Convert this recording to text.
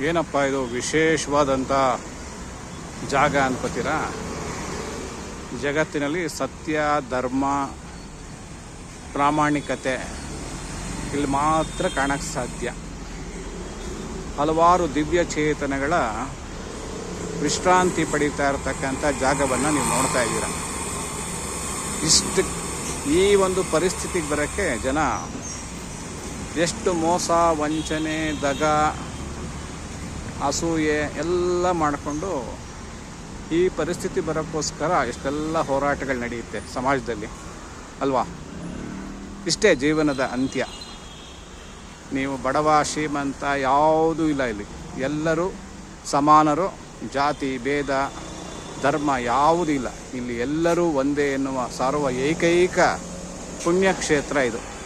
ಏನಪ್ಪ ಇದು ವಿಶೇಷವಾದಂಥ ಜಾಗ ಅನ್ಕೋತೀರಾ? ಜಗತ್ತಿನಲ್ಲಿ ಸತ್ಯ, ಧರ್ಮ, ಪ್ರಾಮಾಣಿಕತೆ ಇಲ್ಲಿ ಮಾತ್ರ ಕಾಣಕ್ಕೆ ಸಾಧ್ಯ. ಹಲವಾರು ದಿವ್ಯ ಚೇತನಗಳ ವಿಶ್ರಾಂತಿ ಪಡೀತಾ ಇರತಕ್ಕಂಥ ಜಾಗವನ್ನು ನೀವು ನೋಡ್ತಾ ಇದ್ದೀರ. ಈ ಒಂದು ಪರಿಸ್ಥಿತಿಗೆ ಬರೋಕ್ಕೆ ಜನ ಎಷ್ಟು ಮೋಸ, ವಂಚನೆ, ದಗ, ಅಸೂಯೆ ಎಲ್ಲ ಮಾಡಿಕೊಂಡು ಈ ಪರಿಸ್ಥಿತಿ ಬರೋಕ್ಕೋಸ್ಕರ ಎಷ್ಟೆಲ್ಲ ಹೋರಾಟಗಳು ನಡೆಯುತ್ತೆ ಸಮಾಜದಲ್ಲಿ ಅಲ್ವಾ? ಇಷ್ಟೇ ಜೀವನದ ಅಂತ್ಯ. ನೀವು ಬಡವ ಶ್ರೀಮಂತ ಯಾವುದೂ ಇಲ್ಲ ಇಲ್ಲಿ. ಎಲ್ಲರೂ ಸಮಾನರು. ಜಾತಿ ಭೇದ ಧರ್ಮ ಯಾವುದೂ ಇಲ್ಲ ಇಲ್ಲಿ. ಎಲ್ಲರೂ ಒಂದೇ ಎನ್ನುವ ಸಾರುವ ಏಕೈಕ ಪುಣ್ಯಕ್ಷೇತ್ರ ಇದು.